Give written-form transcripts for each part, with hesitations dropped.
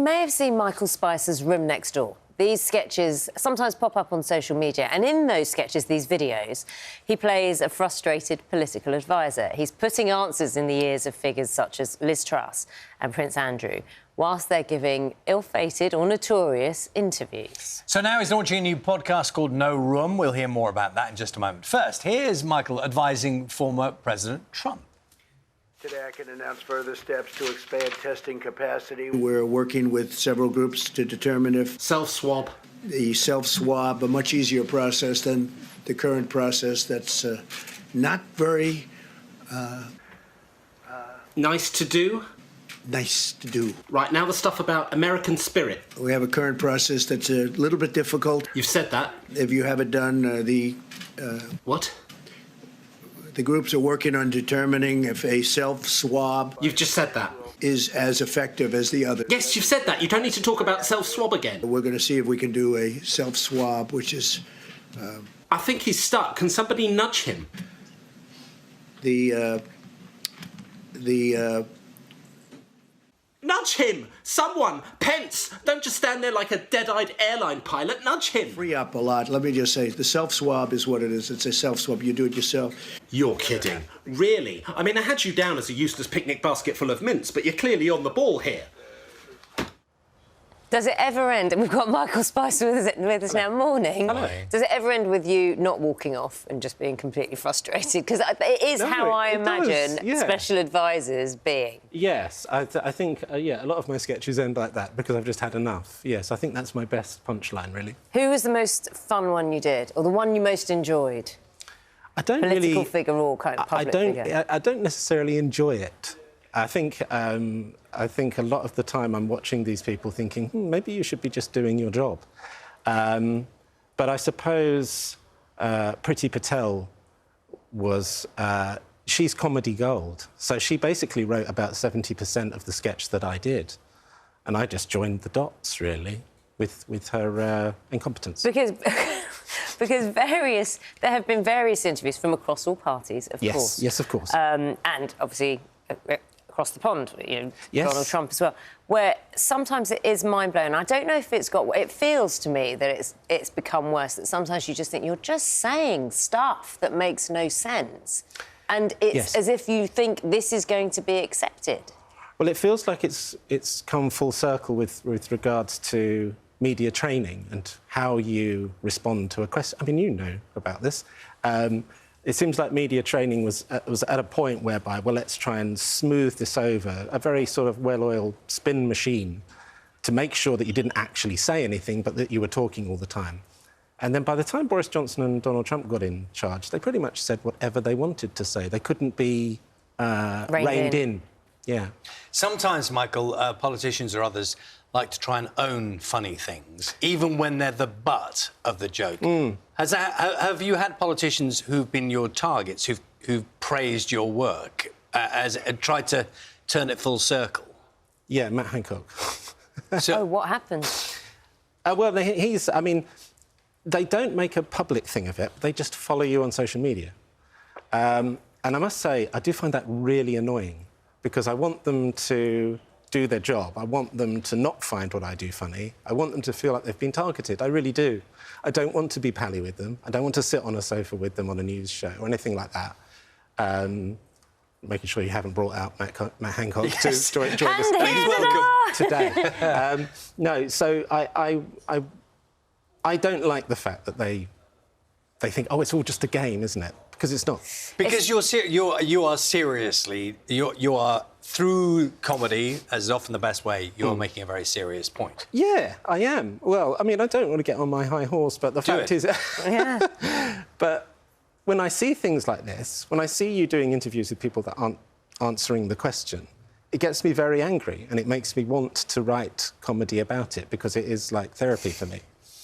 you may have seen Michael Spicer's Room Next Door. These sketches sometimes pop up on social media, and in those sketches, these videos, he plays a frustrated political advisor. He's putting answers in the ears of figures such as Liz Truss and Prince Andrew, whilst they're giving ill-fated or notorious interviews. So now he's launching a new podcast called No Room. We'll hear more about that in just a moment. First, here's Michael advising former President Trump. Today I can announce further steps to expand testing capacity. We're working with several groups to determine if self-swab. The self-swab, a much easier process than the current process that's not very... nice to do? Nice to do. Right, now the stuff about American spirit. We have a current process that's a little bit difficult. You've said that. If you have it done, What? The groups are working on determining if a self-swab... You've just said that. ...is as effective as the other. Yes, you've said that. You don't need to talk about self-swab again. We're going to see if we can do a self-swab, which is... I think he's stuck. Can somebody nudge him? Nudge him! Someone! Pence! Don't just stand there like a dead-eyed airline pilot. Nudge him! Free up a lot. Let me just say, the self-swab is what it is. It's a self-swab. You do it yourself. You're kidding. Really? I mean, I had you down as a useless picnic basket full of mints, but you're clearly on the ball here. Does it ever end, and we've got Michael Spicer with us now, morning. Hello. Does it ever end with you not walking off and just being completely frustrated? Because it is how I imagine special advisors being. Yes, I think, yeah, a lot of my sketches end like that because I've just had enough. Yes, I think that's my best punchline, really. Who was the most fun one you did, or the one you most enjoyed? I don't Political figure or kind of public figure? I don't necessarily enjoy it. I think a lot of the time I'm watching these people thinking, maybe you should be just doing your job. But I suppose Priti Patel was... she's comedy gold. So she basically wrote about 70% of the sketch that I did. And I just joined the dots, really, with her incompetence. Because there have been various interviews from across all parties, of course. Yes, of course. And obviously... across the pond, Donald Trump as well, where sometimes it is mind-blowing. I don't know if it's got... It feels to me that it's become worse, that sometimes you just think you're just saying stuff that makes no sense. And it's as if you think this is going to be accepted. Well, it feels like it's come full circle with regards to media training and how you respond to a question. I mean, you know about this. It seems like media training was at a point whereby, well, let's try and smooth this over, a very sort of well-oiled spin machine to make sure that you didn't actually say anything, but that you were talking all the time. And then by the time Boris Johnson and Donald Trump got in charge, they pretty much said whatever they wanted to say. They couldn't be reined in. Yeah. Sometimes, Michael, politicians or others like to try and own funny things, even when they're the butt of the joke. Have you had politicians who've been your targets, who've praised your work, tried to turn it full circle? Yeah, Matt Hancock. So, what happened? Well, I mean, they don't make a public thing of it. They just follow you on social media. And I must say, I do find that really annoying, because I want them to do their job. I want them to not find what I do funny. I want them to feel like they've been targeted. I really do. I don't want to be pally with them. I don't want to sit on a sofa with them on a news show or anything like that. Making sure you haven't brought out Matt Hancock to join us. Please welcome. Today. No, so I don't like the fact that they think, oh, it's all just a game, isn't it? Because it's not. Because you are seriously, you are, through comedy, as is often the best way, you're making a very serious point. Yeah, I am. Well, I mean, I don't want to get on my high horse, but the fact is... Yeah. But when I see things like this, when I see you doing interviews with people that aren't answering the question, it gets me very angry, and it makes me want to write comedy about it, because it is like therapy for me.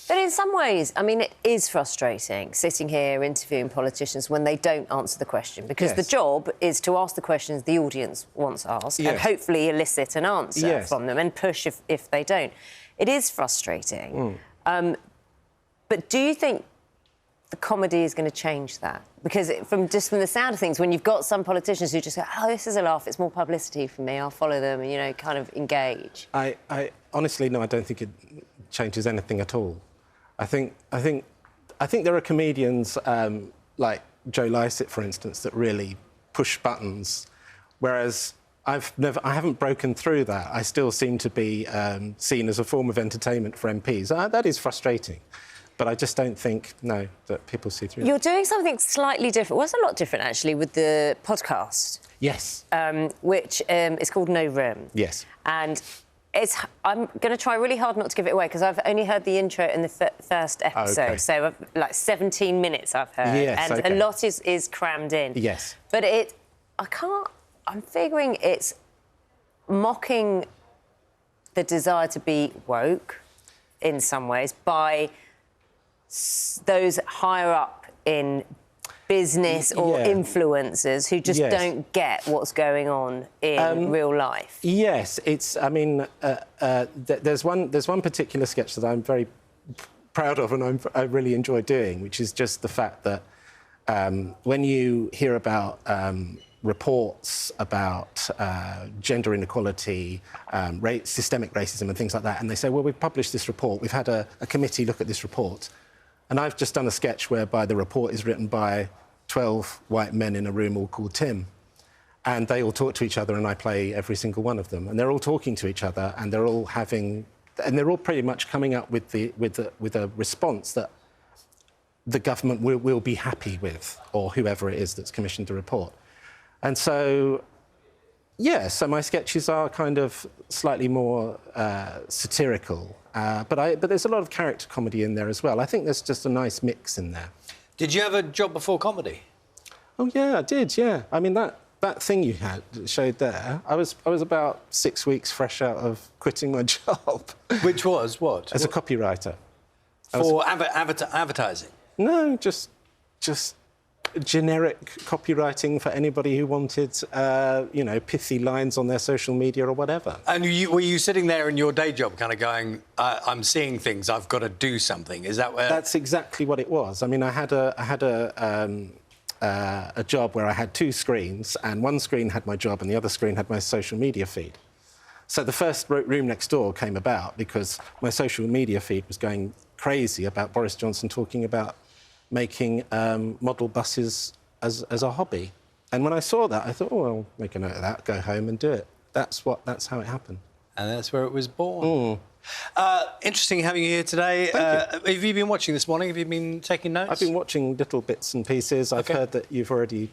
But in some ways, I mean, it is frustrating sitting here interviewing politicians when they don't answer the question, because the job is to ask the questions the audience wants asked and hopefully elicit an answer from them and push if they don't. It is frustrating. But do you think the comedy is going to change that? Because from the sound of things, when you've got some politicians who just go, oh, this is a laugh, it's more publicity for me, I'll follow them, and, you know, kind of engage. I honestly, no, I don't think it changes anything at all. I think there are comedians like Joe Lycett, for instance, that really push buttons, whereas I haven't broken through that. I still seem to be seen as a form of entertainment for MPs. That is frustrating. But I just don't think, no, that people see through. You're doing something slightly different. Well, it's a lot different, actually, with the podcast. Yes. Which is called No Room. Yes. And I'm going to try really hard not to give it away, because I've only heard the intro in the first episode. Okay. So, like, 17 minutes I've heard. Yes, and okay. a lot is crammed in. Yes. But I'm figuring it's mocking the desire to be woke, in some ways, by those higher up in business or influencers who just don't get what's going on in real life. Yes, it's. I mean, there's one particular sketch that I'm very proud of, and I really enjoy doing, which is just the fact that when you hear about reports about gender inequality, systemic racism and things like that, and they say, well, we've published this report, we've had a committee look at this report, and I've just done a sketch whereby the report is written by 12 white men in a room all called Tim, and they all talk to each other, and I play every single one of them, and they're all talking to each other, and they're all pretty much coming up with a response that the government will be happy with, or whoever it is that's commissioned the report. And so, yeah, so my sketches are kind of slightly more satirical, but there's a lot of character comedy in there as well. I think there's just a nice mix in there. Did you have a job before comedy? Oh, yeah, I did, yeah. I mean, that thing you showed there, I was about 6 weeks fresh out of quitting my job. Which was what? As a copywriter. For advertising? No, just generic copywriting for anybody who wanted, pithy lines on their social media or whatever. And were you sitting there in your day job kind of going, I'm seeing things, I've got to do something? Is that where... That's exactly what it was. I mean, I had a job where I had two screens, and one screen had my job and the other screen had my social media feed. So the first room next door came about because my social media feed was going crazy about Boris Johnson talking about making model buses as a hobby. And when I saw that, I thought, oh, I'll make a note of that, go home and do it. That's how it happened. And that's where it was born. Interesting having you here today. Have you been watching this morning? Have you been taking notes? I've been watching little bits and pieces. I've heard that you've already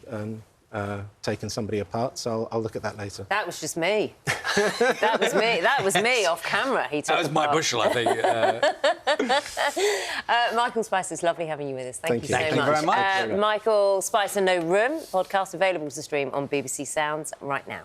taken somebody apart, so I'll look at that later. That was just me. That was me. That was me off camera. He took that was my bushel, I think. Michael Spicer, it's lovely having you with us. Thank you so much. Thank you very much. Michael Spicer, No Room, podcast available to stream on BBC Sounds right now.